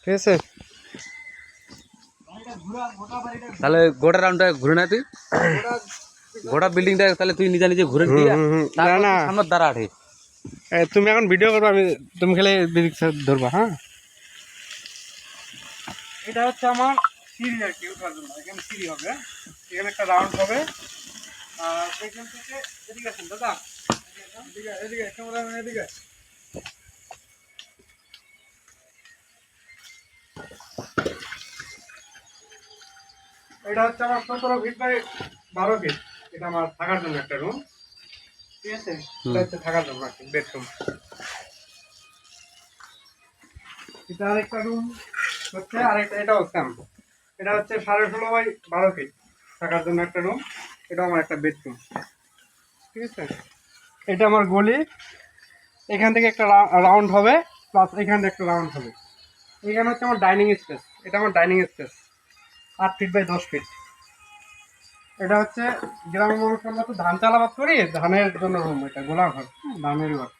ঠিক আছে। তাহলে গোটা রাউন্ডটা ঘুরে না তুই, গোটা বিল্ডিংটা তাহলে তুই নিজে নিজে ঘুরে দিয়ে না না সামনের দ্বারা আঠে। তুমি এখন ভিডিও করবে, তুমি খেলে দিদিক ধরবা। হ্যাঁ, এটা হচ্ছে আমার সিঁড়ি আর কি, উঠার জন্য। এখানে সিঁড়ি হবে, এখানে একটা রাউন্ড হবে। আর এখান থেকে এদিকে আসেন দাদা, এদিকে এদিকে ক্যামেরা এদিকে। এটা হচ্ছে আমার 17 ফিট বাই 12 ফিট। এটা আমার থাকার জন্য একটা রুম, ঠিক আছে। এটা হচ্ছে থাকার জন্য একটা বেডরুম। এটা আরেকটা রুম হচ্ছে, আরেকটা এটা হচ্ছে এটা হচ্ছে 16.5 বাই 12 ফিট থাকার জন্য একটা রুম। এটা আমার একটা বেডরুম, ঠিক আছে। এটা আমার গলি, এখান থেকে একটা রাউন্ড হবে, প্লাস এখান থেকে একটা রাউন্ড হবে। এখানে হচ্ছে আমার ডাইনিং স্পেস, এটা আমার dining space 8 feet by 10 feet. এটা হচ্ছে গ্রামের মানুষ, আমরা তো ধান চালাবাদ করি, ধানের জন্য রুম। এটা গোলা ঘর, ধানের ঘর।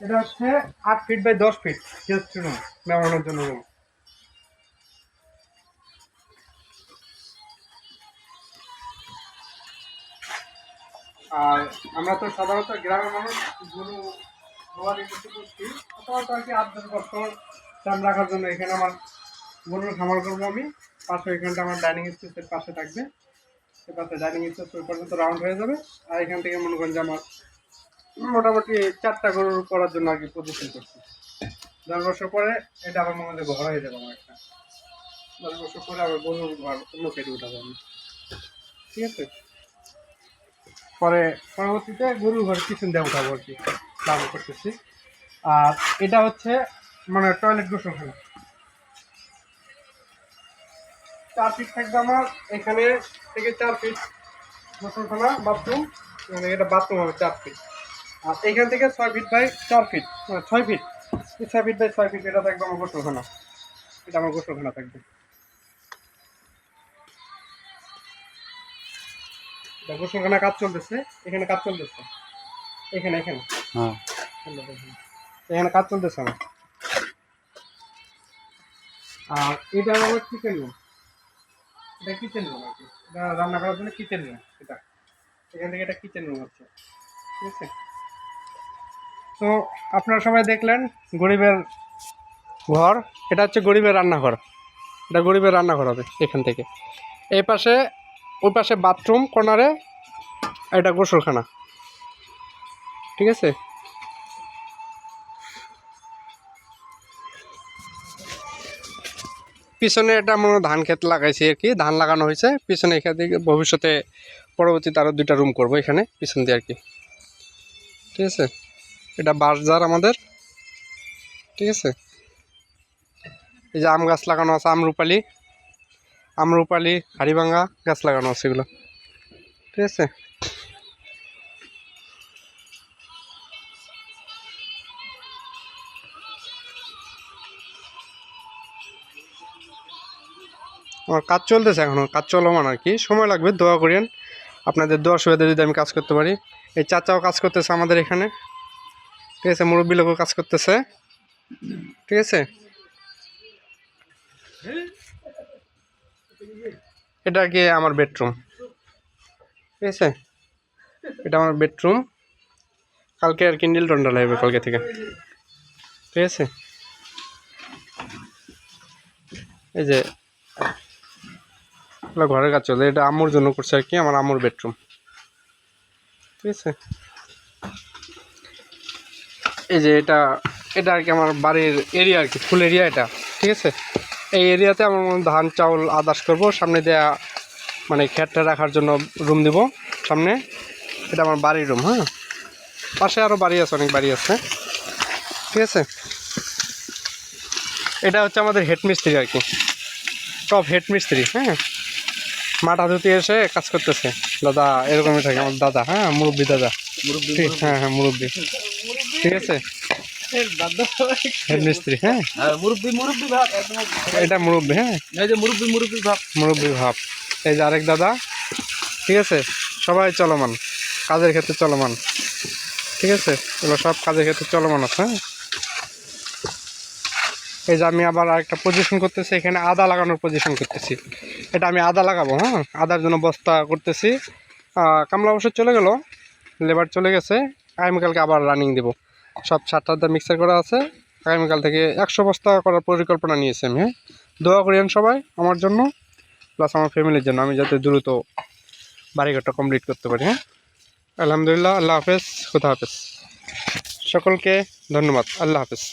এটা হচ্ছে 8 feet by 10 feet guest room, মেহমানের জন্য রুম। আর আমরা তো সাধারণত গ্রামের মানুষ গরু গোয়ালি করতে করছি, সাধারণত আর কি 8-10 বছর টাইম রাখার জন্য এখানে আমার গরুর খামার করবো আমি। পাশে এখানটা আমার ডাইনিং স্পেসের পাশে থাকবে, সে পাশে ডাইনিং স্পেস ওই পর্যন্ত রাউন্ড হয়ে যাবে। আর এখান থেকে মনে করেন যে আমার মোটামুটি 4টা গরুর করার জন্য আর কি প্রদর্শন করছি। 10 বছর পরে এটা আমার মনে হয় ঘর হয়ে যাবে আমার একটা। 10 বছর পরে আবার গরুর ঘর অন্য কেটে উঠাবো আমি, ঠিক আছে। পরে পরবর্তীতে গরুর ঘর কিচেন দিয়ে উঠাবো আর কি, প্ল্যান করতেছি। আর এটা হচ্ছে মানে টয়লেট গোসলখানা। 4 ফিট থাকবে আমার এখানে থেকে, 4 ফিট গোসলখানা বাথরুম, মানে এটা বাথরুম হবে 4 ফিট। আর এখান থেকে 6 ফিট বাই 4 ফিট, মানে 6 ফিট, 6 ফিট বাই 6 ফিট এটা থাকবে আমার গোসলখানা। এটা আমার গোসলখানা থাকবে। এটা গোসলখানা কাজ চলতেছে, এখানে কাজ চলতেছে, এখানে এখানে হ্যাঁ এখানে কাজ চলতেছে আমার। আর এটা আমার কিচেন রুম, এটা কিচেন রুম আর কি, এটা রান্না করার জন্য কিচেন রুম। এটা এখান থেকে এটা কিচেন রুম হচ্ছে, ঠিক আছে। তো আপনারা সবাই দেখলেন গরিবের ঘর, এটা হচ্ছে গরিবের রান্নাঘর। এটা গরিবের রান্নাঘর হবে এখান থেকে। এই পাশে, ওই পাশে বাথরুম কর্নারে, এটা গোসলখানা, ঠিক আছে। পিছনে এটা মনে ধান ক্ষেত লাগাইছি আর কি, ধান লাগানো হয়েছে পিছনে। এখান থেকে ভবিষ্যতে পরবর্তীতে আরও 2টা রুম করবো এখানে পিছন দিয়ে আর কি, ঠিক আছে। এটা বাঁশঝাড় আমাদের, ঠিক আছে। এই যে আম গাছ লাগানো আছে, আমরুপালি হাড়িভাঙ্গা গাছ লাগানো আছে এগুলো, ঠিক আছে। আমার কাজ চলতেছে, এখনও কাজ চলমান আর কি, সময় লাগবে। দোয়া করেন, আপনাদের দোয়া সুবিধা যদি আমি কাজ করতে পারি। এই চাচাও কাজ করতেছে আমাদের এখানে, ঠিক আছে। মুরব্বী লোকও কাজ করতেছে, ঠিক আছে। এটা আর কি আমার বেডরুম, ঠিক আছে। এটা আমার বেডরুম। কালকে আর কি নীল টন্ডা লাগবে কালকে থেকে, ঠিক আছে। এই যে ঘরের কাজ চলে, এটা আম্মুর জন্য করছে আর কি, আমার আম্মুর বেডরুম, ঠিক আছে। এই যে এটা এটা আর কি আমার বাড়ির এরিয়া আর কি, ফুল এরিয়া এটা, ঠিক আছে। এই এরিয়াতে আমার ধান চাউল আদাস করব, সামনে দেয়া মানে খেটটা রাখার জন্য রুম দিব সামনে। এটা আমার বাড়ির রুম। হ্যাঁ, পাশে আরও বাড়ি আছে, অনেক বাড়ি আছে, ঠিক আছে। এটা হচ্ছে আমাদের হেড মিস্ত্রি আর কি, টপ হেড মিস্ত্রি। হ্যাঁ, মাথা ধুতে এসে কাজ করতেছে দাদা, এরকমই থাকে আমার দাদা। হ্যাঁ, মুরব্বী দাদা, হ্যাঁ হ্যাঁ মুরব্বী, ঠিক আছে। হেড মিস্ত্রি, হ্যাঁ এটা মুরব্বী, হ্যাঁ মুরব্বী ভাব। এই যে আরেক দাদা, ঠিক আছে। সবাই চলমান, কাজের ক্ষেত্রে চলমান। ঠিক আছে, এগুলো সব কাজে ক্ষেত্রে চলমান আছে। হ্যাঁ, এই যে আমি আবার আরেকটা পজিশন করতেছি, এখানে আদা লাগানোর পজিশন করতেছি। এটা আমি আদা লাগাবো। হ্যাঁ, আদার জন্য বস্তা করতেছি। কামলা অবশ্য চলে গেল, লেবার চলে গেছে। আগামীকালকে আবার রানিং দেব। সব সারটা মিক্সার করা আছে। আগামীকাল থেকে 100 বস্তা করার পরিকল্পনা নিয়েছি আমি। হ্যাঁ, দোয়া করেন সবাই আমার জন্য, প্লাস আমার ফ্যামিলির জন্য, আমি যাতে দ্রুত বাড়িঘরটা কমপ্লিট করতে পারি। হ্যাঁ, আলহামদুলিল্লাহ। আল্লাহ হাফেজ, খুদা হাফেজ। সকলকে ধন্যবাদ। আল্লাহ হাফেজ।